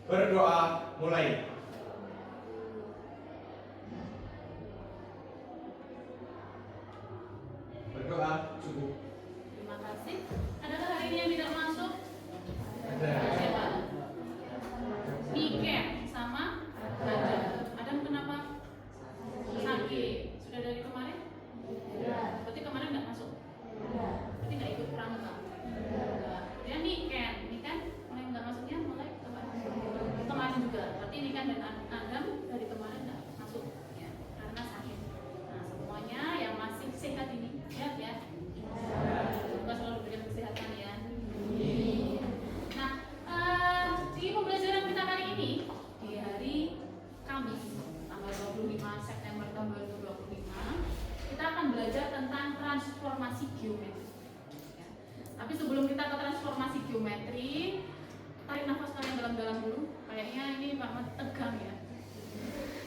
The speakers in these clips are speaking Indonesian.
Berdoa mulai. Berdoa cukup. Terima kasih. Adakah hari ini yang tidak masuk? Ada. Siapa? Niken sama ada. Adam kenapa? Sakit. Sudah dari kemarin? Berarti kemarin nggak masuk? Berarti nggak ikut pramuka? Kemudian Niken mulai nggak masuknya mulai kemarin juga. Berarti Niken dan Adam dari kemarin nggak masuk ya, karena sakit. Nah semuanya yang masih sehat ini lihat ya. Semoga selalu diberikan kesehatan ya. Nah, di pembelajaran kita kali ini di hari Kamis tanggal 25 September tahun 2025 kita akan belajar tentang transformasi geometri. Ya. Tapi sebelum kita ke transformasi geometri, tarik nafas kalian dalam-dalam dulu. Kayaknya ini Pak Mat tegang ya.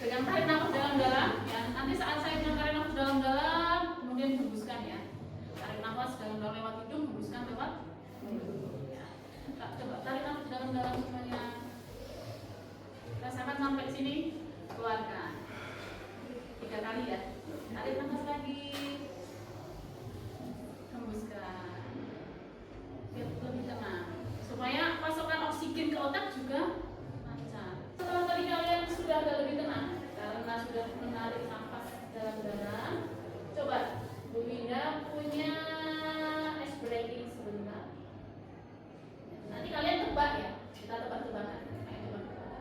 Tegang, tarik nafas dalam-dalam. Ya, nanti saat saya bilang tarik nafas dalam-dalam, kemudian hembuskan ya. Tarik nafas dalam-dalam lewat hidung, hembuskan lewat mulut. Ya. Coba tarik nafas dalam-dalam semuanya. Rasakan sampai sini, keluarkan. 3 kali ya. Tarik nafas lagi, hembuskan. Biar lebih tenang. Supaya pasokan oksigen ke otak juga lancar. Setelah tadi kalian sudah agak lebih tenang karena sudah menarik nafas dalam-dalam, coba Bu Winda punya ice breaking sebentar. Nanti kalian tebak ya, kita tebak-tebakan. Ayo tebak-tebakan.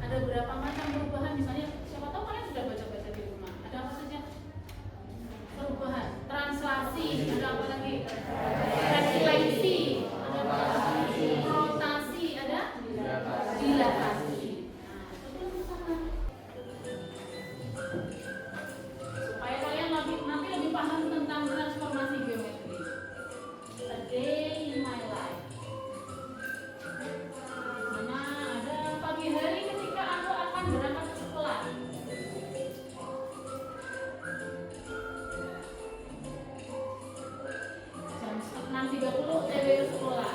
Ada beberapa macam perubahan, misalnya siapa tahu kalian sudah baca-baca di rumah. Ada apa saja? Perubahan ada apa lagi? Refleksi, ada apa? Rotasi, ada dilatasi. Supaya kalian nanti lebih paham tentang transformasi geometri. A day in my life. Mana ada pagi hari ketika aku akan berangkat ke sekolah. Jam 6.30 TW sekolah.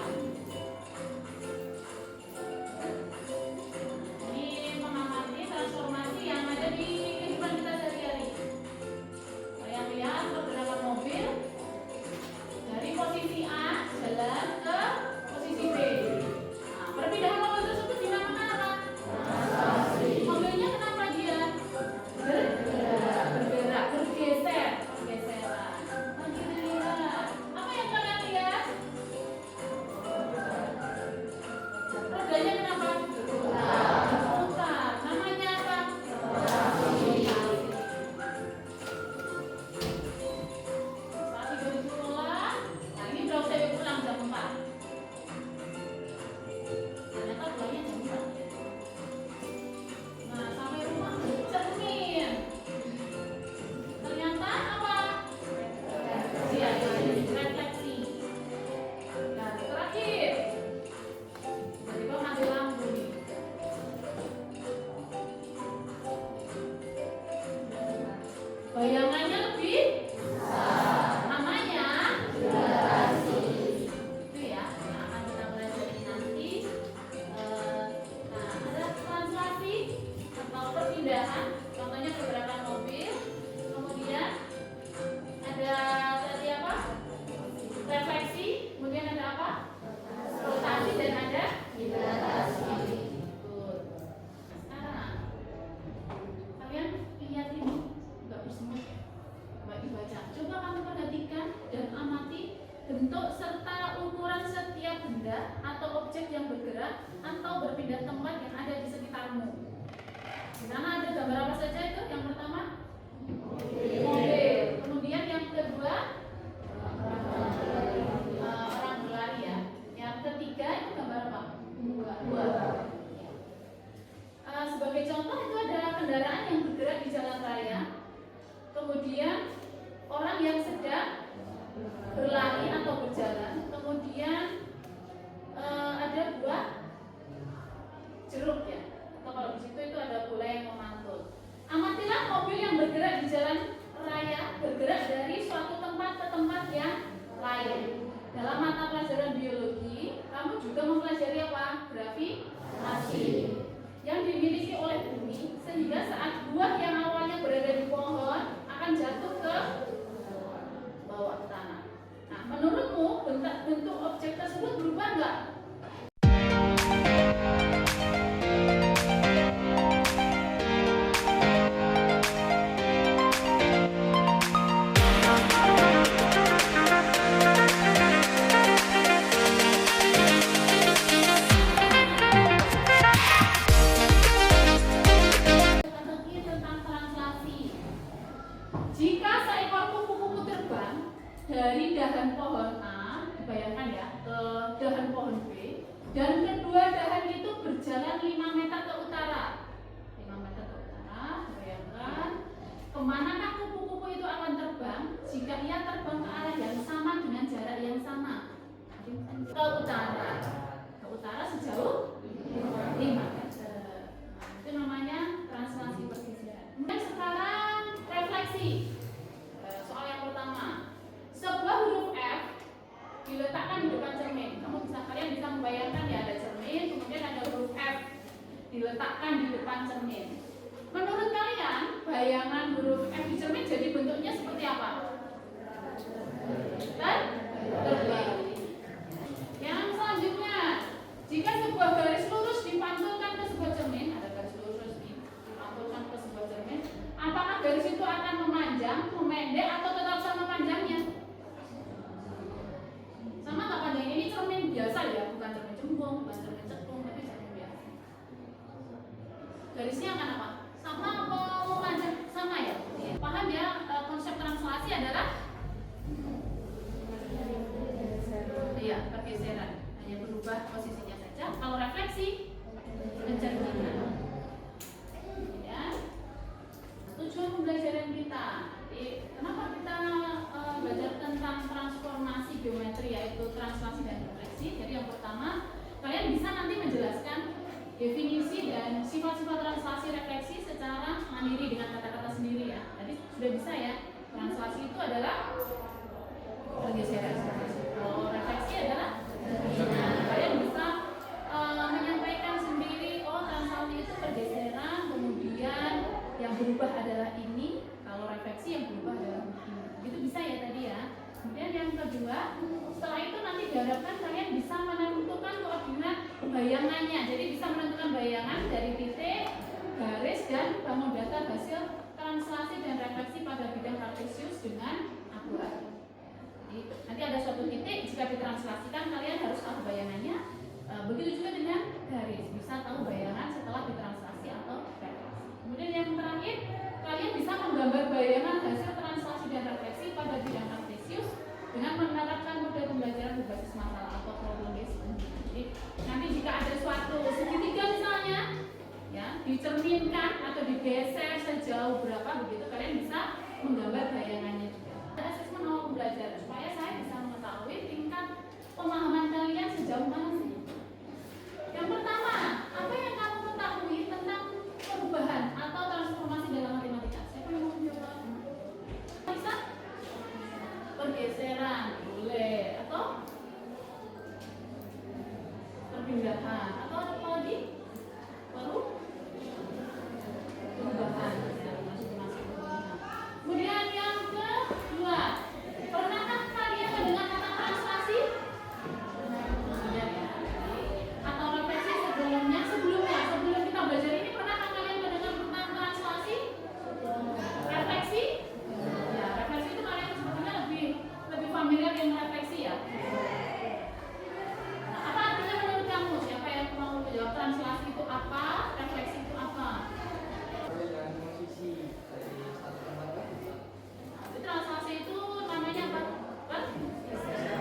Ini mengamati transformasi yang ada di kehidupan kita sehari-hari. Kalian lihat pergerakan mobil dari posisi A jalan ke posisi B. Nah, perpindahan mobil tersebut dinamakan apa? Mobilnya kenapa dia bergerak, bergeser, pergeseran. Lagi dilihat. Apa yang kalian lihat? Rodanya kenapa? Berputar. Namanya apa? Saat tidur di sekolah, nah ini udah saya pulang jam 4. Ternyata pulangnya jam 4. Nah, sampai rumah cermin. Ternyata apa? Iya, refleksi. Nah, terakhir. Tiba-tiba mati lampu nih. Bayangannya lebih namanya itu ya yang akan kita pelajari nanti. Nah, ada translasi atau perpindahan, contohnya pergerakan mobil. Kemudian ada tadi apa? Refleksi. Kemudian ada apa? Rotasi dan ada dilatasi. Betul. Sekarang kalian lihat ini nggak bersemut ya, nggak dibaca. Coba kamu perhatikan dan amati bentuk serta ukuran setiap benda atau objek yang bergerak atau berpindah tempat yang ada di sekitarmu. Di sana ada gambar apa saja itu? Yang pertama mobil. Kemudian yang kedua orang berlari ya. Yang ketiga itu gambar apa? Buah. Sebagai contoh itu ada kendaraan yang bergerak di jalan raya. Kemudian orang yang sedang berlari atau berjalan. Kemudian ada buah jeruk ya. Atau kalau di situ itu ada bola yang memantul. Amatilah mobil yang bergerak di jalan raya, bergerak dari suatu tempat ke tempat yang lain. Dalam mata pelajaran biologi, kamu juga mempelajari apa? Gravitasi yang dimiliki oleh bumi, sehingga saat buah yang awalnya berada di pohon akan jatuh ke bawah tanah. Nah, menurutmu bentuk objek tersebut berubah nggak? Tentang translasi. Jika seekor kupu-kupu terbang dari dahan pohon A, bayangkan ya, ke dahan pohon B, dan kedua dahan itu berjalan 5 meter ke utara. 5 meter ke utara, bayangkan kemanakah kupu-kupu itu akan terbang jika ia terbang ke arah yang sama dengan jarak yang sama? Ke utara. Ke utara sejauh 5 meter. Itu namanya translasi pergeseran. Kemudian sekarang refleksi. Soal yang pertama, sebuah huruf F diletakkan di depan cermin. Kalian bisa membayangkan ya, ada cermin, kemudian ada huruf F diletakkan di depan cermin. Menurut kalian, bayangan huruf F di cermin jadi bentuknya seperti apa? Terbalik. Yang selanjutnya, jika sebuah garis lurus dipantulkan ke sebuah cermin, ada garis lurus dipantulkan ke sebuah cermin, apakah garis itu akan memanjang, memendek, atau tetap sama panjangnya? Sama nggak panjangnya? Ini cermin biasa ya, bukan cermin jembung, bukan cermin cekung, tapi cermin biasa. Garisnya akan apa? Sama atau memanjang? Sama ya? Paham ya, konsep translasi adalah ya pergeseran, hanya berubah posisinya saja. Kalau refleksi pencerminan. Ya. Tujuan pembelajaran kita. Jadi, kenapa kita belajar tentang transformasi geometri, yaitu translasi dan refleksi? Jadi yang pertama, kalian bisa nanti menjelaskan definisi dan sifat-sifat translasi refleksi secara mandiri dengan kata-kata sendiri ya. Jadi sudah bisa ya. Translasi itu adalah pergeseran. Kalau refleksi adalah kalian bisa menyampaikan sendiri, oh translasi itu pergeseran, kemudian yang berubah adalah ini, kalau refleksi yang berubah adalah ini. Itu bisa ya tadi ya. Kemudian yang kedua, setelah itu nanti diharapkan kalian bisa menentukan koordinat bayangannya. Jadi bisa menentukan bayangan dari titik, garis, dan bangun data hasil translasi dan refleksi pada bidang kartesius dengan akurat. Jadi nanti ada suatu titik, jika ditranslasikan kalian harus tahu bayangannya. Begitu juga dengan garis, bisa tahu bayangan setelah ditranslasi atau refleksi. Kemudian yang terakhir, kalian bisa menggambar bayangan hasil translasi dan refleksi pada bidang kartesius dengan menerapkan model pembelajaran berbasis masalah atau problem based learning. Jadi nanti jika ada suatu segitiga misalnya, ya dicerminkan atau digeser sejauh berapa begitu, kalian bisa menggambar bayangannya juga. Ada asesmen awal pembelajaran supaya saya bisa mengetahui tingkat pemahaman kalian sejauh mana sih. Yang pertama, apa yang kamu ketahui tentang perubahan atau transformasi dalam matematika? Siapa yang mau menjawab? Bisa? Pergeseran, boleh. Atau perpindahan, atau apa lagi? Perubahan. Kemudian yang kedua, pernahkah kalian mendengar kata translasi? Ya, ya. Atau refleksi sebelum kita belajar ini, pernahkah kalian mendengar tentang translasi? Refleksi? Ya, refleksi itu kalian sepertinya lebih familiar dengan refleksi ya. Nah, apa artinya menurut kamu? Siapa yang mau menjawab translasi itu apa? Refleksi itu apa? Translasi itu namanya apa?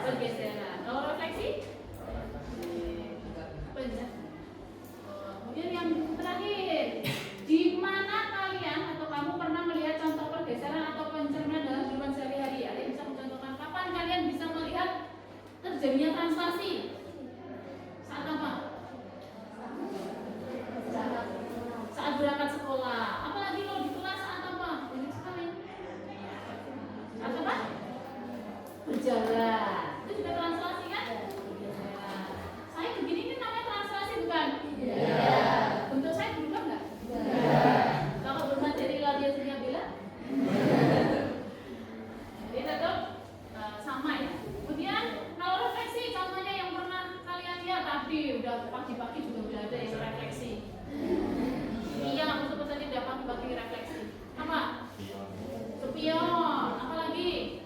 Pergeseran. Kalau refleksi? Kemudian yang terakhir, di mana kalian atau kamu pernah melihat contoh pergeseran atau pencerminan dalam kehidupan sehari-hari? Ada yang bisa mencontohkan kapan kalian bisa melihat terjadinya translasi? Saat apa? Saat berangkat sekolah. Apalagi kalau di kelas saat apa? Banyak sekali. Saat apa? Berjalan. Itu juga translasi kan? Berjalan. Saya begini ini namanya translasi bukan? Iya. Bentuk saya berubah nggak? Iya. Kalau bermateri lah biasanya bilang? Jadi tetap sama ya. Kemudian kalau refleksi, contohnya yang pernah kalian lihat tadi, udah pagi-pagi juga udah ada yang refleksi. Iya, aku sebut tadi udah pagi-pagi refleksi. Apa? Spion. Apa lagi?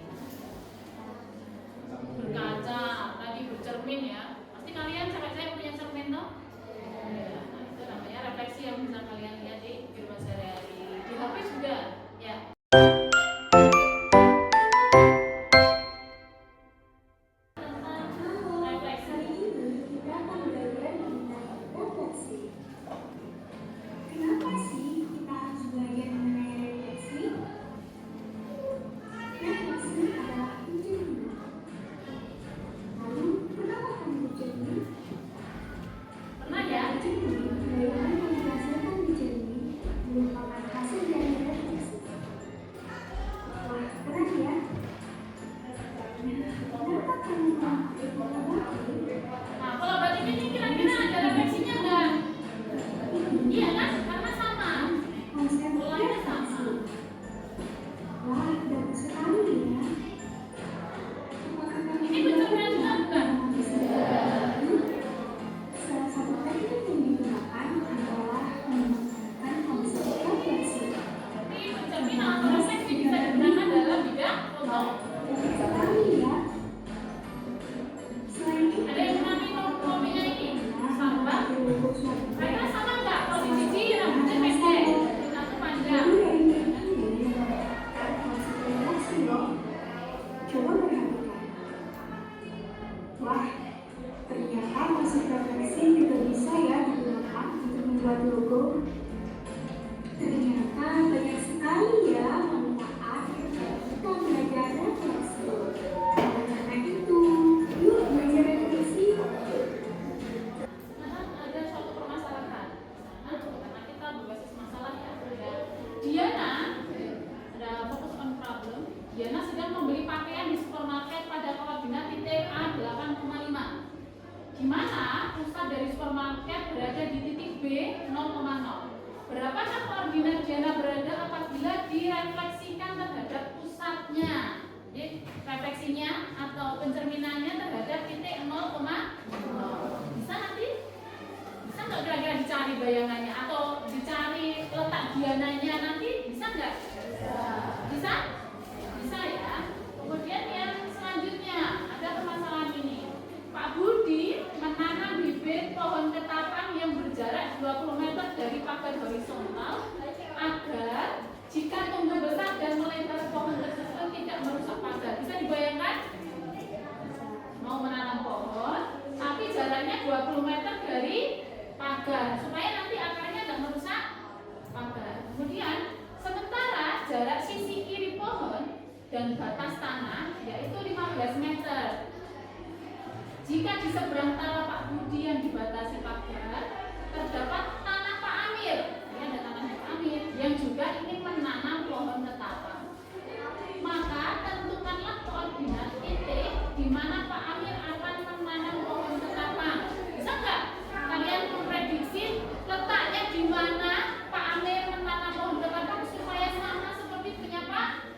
Diana sedang membeli pakaian di supermarket pada koordinat titik A 8,5, di mana pusat dari supermarket berada di titik B 0,0. Berapakah koordinat Diana berada apabila direfleksikan terhadap pusatnya? Jadi refleksinya atau pencerminannya terhadap titik 0,0. Bisa nanti? Bisa nggak kira-kira dicari bayangannya atau dicari letak Diananya nanti? Bisa nggak? Bisa? Bisa ya. Kemudian yang selanjutnya ada permasalahan ini. Pak Budi menanam bibit pohon ketapang yang berjarak 20 meter dari pagar horizontal agar jika tumbuh besar dan melebar pohon tersebut tidak merusak pagar. Bisa dibayangkan? Mau menanam pohon tapi jaraknya 20 meter dari pagar supaya nanti akarnya tidak merusak pagar. Kemudian sementara jarak sisi kiri pohon dan batas tanah yaitu 15 meter. Jika di seberang tanah Pak Budi yang dibatasi pagar terdapat tanah Pak Amir, ini ada tanahnya Pak Amir yang juga ingin menanam pohon ketapang, maka tentukanlah koordinat titik di mana Pak Amir akan menanam pohon ketapang. Bisa nggak kalian memprediksi letaknya di mana Pak Amir menanam pohon ketapang supaya sama seperti punya Pak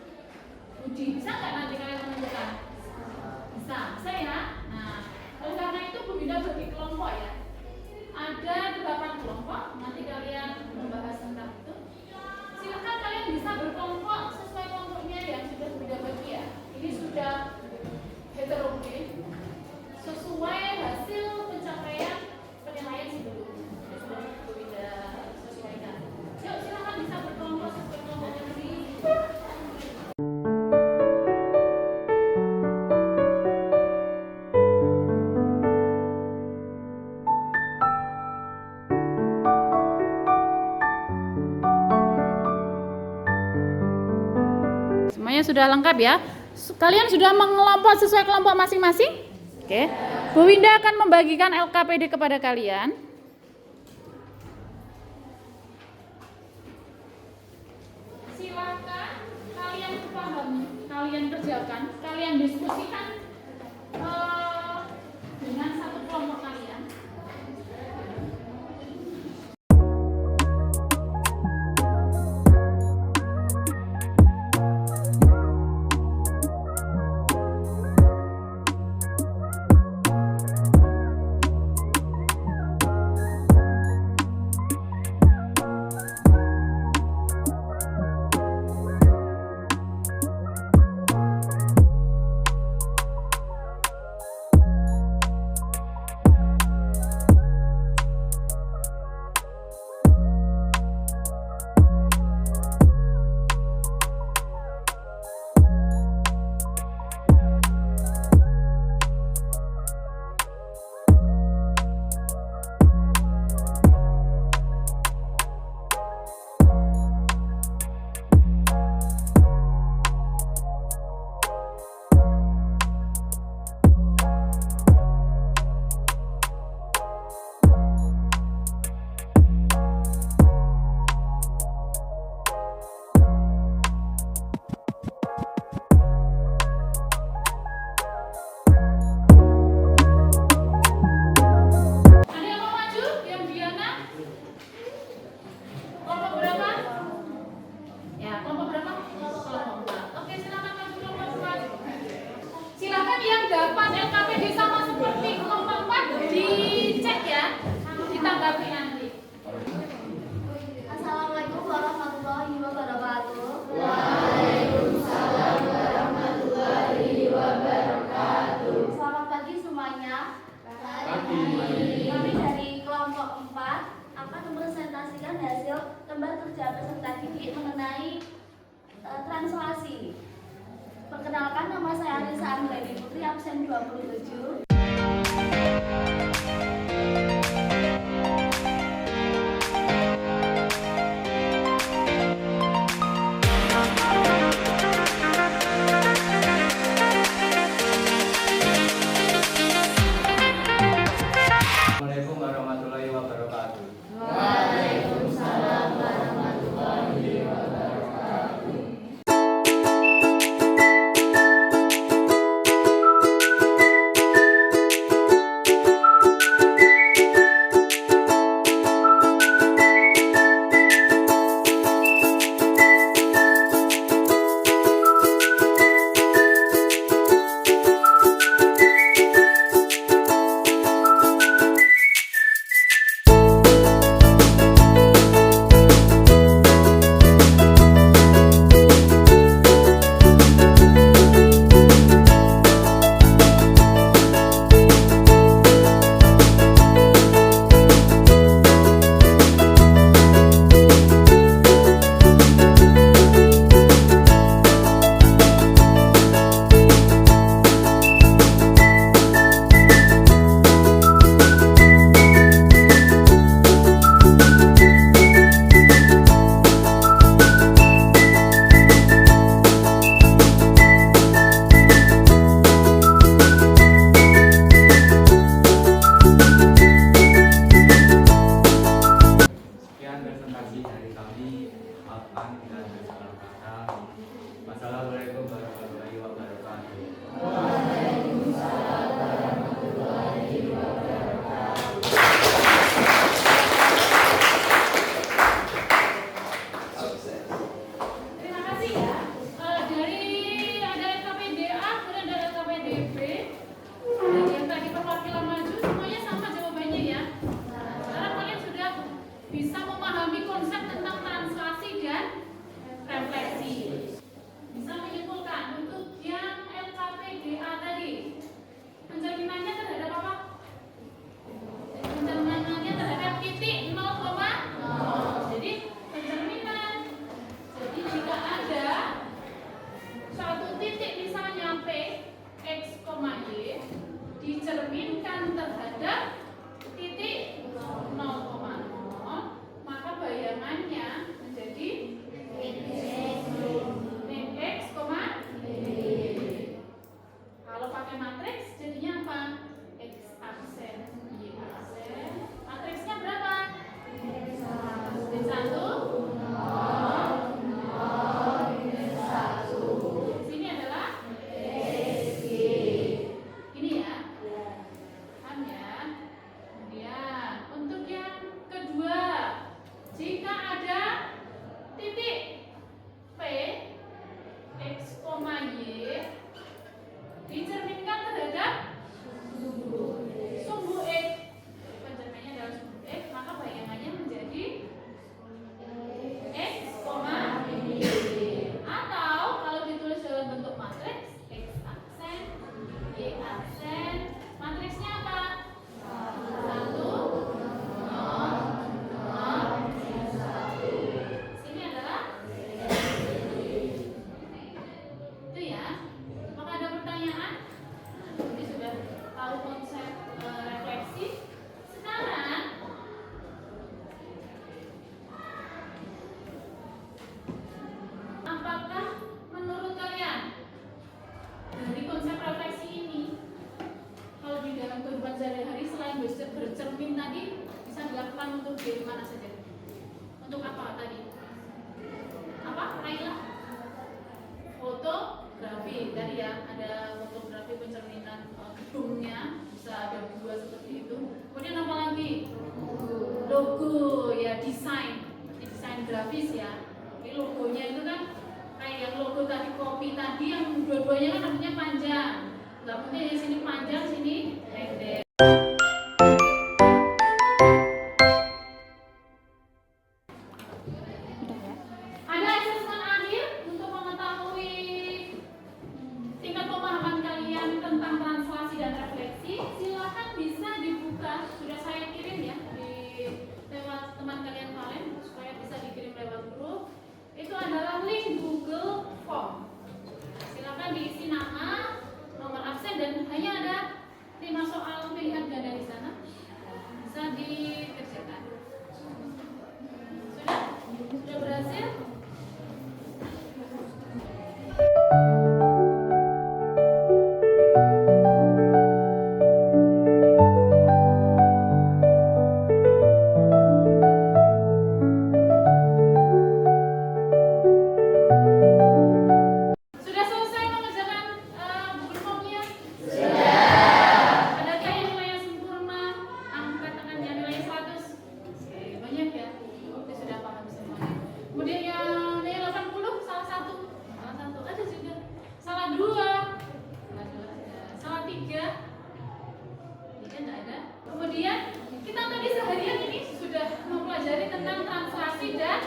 Budi? Bisa nggak nanti kalian menentukan? Bisa ya. Nah, oleh karena itu Bu Binda bagi kelompok ya. Ada 8 kelompok. Nanti kalian membahas tentang itu. Silakan kalian bisa berkelompok sesuai kelompoknya yang sudah Bu Binda bagi ya. Ini sudah heterogen sesuai hasil pencapaian penilaian sebelumnya. Sudah Bu Binda sesuaikan. Yuk silakan bisa berkelompok sesuai kelompoknya nanti. Semuanya sudah lengkap ya. Kalian sudah mengelompok sesuai kelompok masing-masing? Oke. Bu Winda akan membagikan LKPD kepada kalian. Silakan kalian pahami, kalian kerjakan, kalian diskusikan dengan satu kelompok kalian. translasi. Perkenalkan, nama saya Arisa Anggreni Putri, absen 27. Assalamualaikum warahmatullahi wabarakatuh. Waalaikumsalam warahmatullahi wabarakatuh. Assalamualaikum warahmatullahi wabarakatuh. Terima kasih ya. Dari ada LKPDA, kemudian ada LKPDB, dan yang tadi perwakilan maju, semuanya sama jawabannya ya. Sekarang kalian sudah bisa memahami konsep tentang translasi dan refleksi. Bisa menyimpulkan untuk yang LKPDA tadi, pencerminannya terhadap apa? Pencerminannya terhadap titik 0,0. Jadi pencerminan. Jadi jika ada suatu titik misalnya P, X, Y dicerminkan terhadap titik 0,0, maka bayangannya menjadi X, Y. Kalau pakai matriks jadinya apa? X aksen, Y aksen. Matriksnya berapa? D1, sini adalah ini ya. Paham ya? Kemudian untuk yang kedua, jika ada titik P, X, Y dicerminkan terhadap sumbu X, pencerminannya adalah sumbu X, maka bayangannya menjadi X, Y. Atau kalau ditulis dalam bentuk matriks, X aksen, Y aksen, matriksnya apa? 1, 0, 0, 1. Sini adalah itu ya. Maka ada pertanyaan? Jadi sudah tahu konsep refleksi. Sekarang apakah menurut kalian dari konsep refleksi ini, kalau di dalam kehidupan sehari-hari selain bercermin tadi, bisa dilakukan untuk di mana saja? Untuk apa tadi? Apa? Laila? Fotografi tadi ya, ada fotografi pencerminan gedungnya, bisa ada dua seperti itu. Kemudian apa lagi? Logo ya, desain grafis ya. Ini logonya itu kan kayak yang logo tadi kopi tadi, yang dua-duanya kan rambutnya panjang. Rambutnya di sini panjang, sini pendek. Ada asesmen akhir untuk mengetahui tingkat pemahaman kalian tentang translasi dan refleksi. Silakan bisa dibuka, sudah saya kirim ya di lewat teman kalian supaya bisa dikirim lewat grup. Itu adalah link Google Form. Silakan diisi nama, nomor absen, dan hanya ada 5 soal pilihan ganda di sana. Bisa dikerjakan. Sudah berhasil? Sudah selesai mengerjakan Google Form-nya? Adakah yang nilainya sempurna? Angkat tangannya nilainya 100. Oke, banyak ya. Oke, sudah paham semuanya. Kemudian yang nilai 80, salah satu ada juga. Salah 2. Salah 3. Ini kan enggak ada. Kemudian kita tadi seharian ini sudah mempelajari tentang translasi dan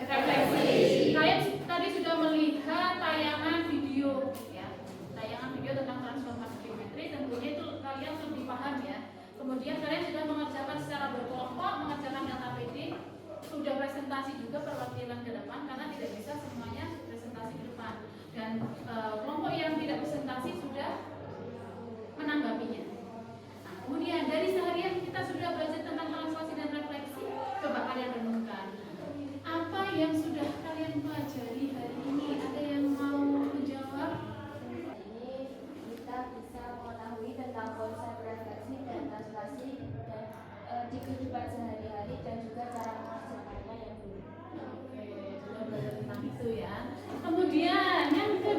refleksi. Kalian tadi sudah melihat tayangan video ya. Tayangan video tentang transformasi geometri, tentunya itu kalian lebih paham ya. Kemudian kalian sudah mengerjakan secara berkelompok, mengerjakan LKPD, sudah presentasi juga perwakilan ke depan karena tidak bisa semuanya presentasi ke depan. Dan kelompok yang tidak presentasi sudah menanggapinya. Nah, kemudian dari seharian kita sudah belajar tentang translasi dan refleksi. Coba kalian renungkan, apa yang sudah kalian pelajari hari ini? Ada yang mau menjawab? Ini kita bisa mengetahui tentang konsep refleksi dan translasi dan di kehidupan sehari-hari dan juga cara mengerjakannya yang dulu. Oke, sudah belajar tentang itu ya. Kemudian yang kedua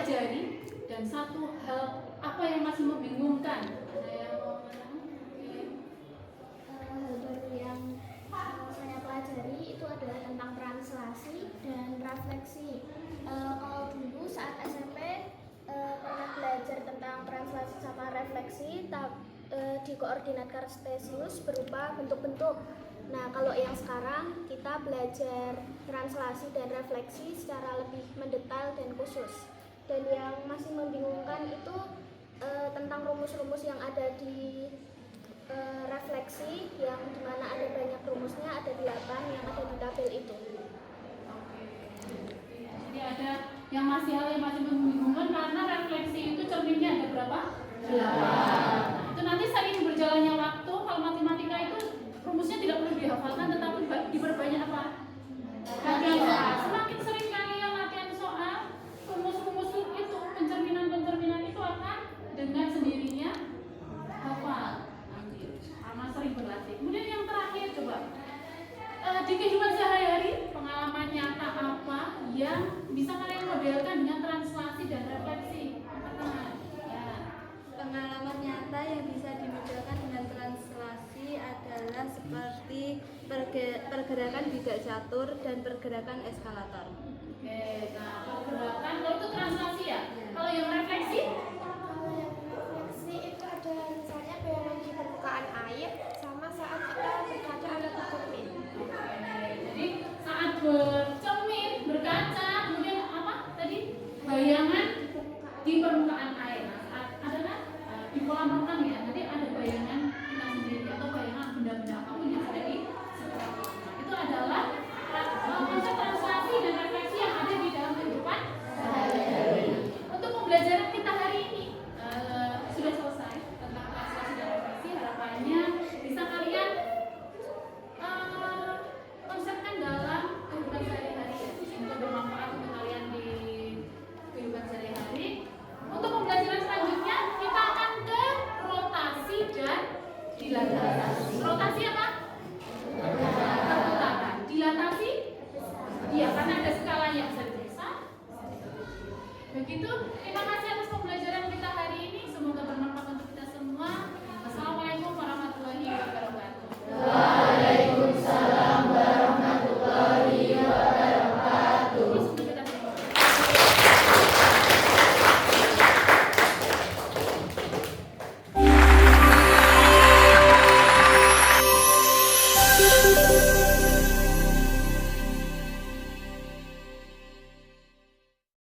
pelajari dan satu hal apa yang masih membingungkan? Ada yang mau mengatakan? Oke. Hal baru yang saya pelajari itu adalah tentang translasi dan refleksi. Kalau dulu saat SMP pernah belajar tentang translasi sama refleksi di koordinat kartesius berupa bentuk-bentuk. Nah, kalau yang sekarang kita belajar translasi dan refleksi secara lebih mendetail dan khusus. Dan yang masih membingungkan itu tentang rumus-rumus yang ada di refleksi, yang dimana ada banyak rumusnya, ada 8 yang ada di tabel itu. Jadi ada yang masih hal yang masih membingungkan karena refleksi itu cerminnya ada berapa? 8. Itu nanti seiring berjalannya waktu, kalau matematika itu rumusnya tidak perlu dihafalkan, tetapi diperbanyak apa? Latihan soal. Semakin sering kalian latihan soal, rumus-rumus itu, pencerminan-pencerminan itu akan dengan sendirinya hafal. Nanti sama sering berlatih. Kemudian yang terakhir coba, di kehidupan sehari-hari pengalaman nyata apa yang bisa kalian modelkan dengan translasi dan refleksi? Ya. Pengalaman nyata yang bisa dimodelkan dengan translasi adalah seperti pergerakan bidak catur dan pergerakan eskalator. Oke, nah pergerakan kalau itu translasi ya. Kalau yang refleksi? Kalau yang refleksi itu ada misalnya bayangan di permukaan air sama saat kita berkaca ada cermin. Jadi saat bercermin, berkaca, kemudian apa tadi? Bayangan di permukaan air. Nah, ada kan di kolam renang ya. Nanti ada bayangan kita sendiri atau bayangan benda-benda apapun yang ada di sekitar kita. Nah, itu adalah konsep translasi dan refleksi yang ada di dalam kehidupan sehari-hari. Untuk pembelajaran kita hari ini sudah selesai tentang translasi dan refleksi. Harapannya bisa kalian konsepkan dalam kehidupan sehari-hari ya. Semoga bermanfaat untuk kalian di kehidupan sehari-hari. Untuk pembelajaran selanjutnya kita akan ke rotasi dan dilatasi. Rotasi apa? Perputaran. Dilatasi? Iya, karena ada skalanya, bisa diperiksa. Begitu. Terima kasih atas pembelajaran kita hari ini. Semoga bermanfaat untuk kita semua.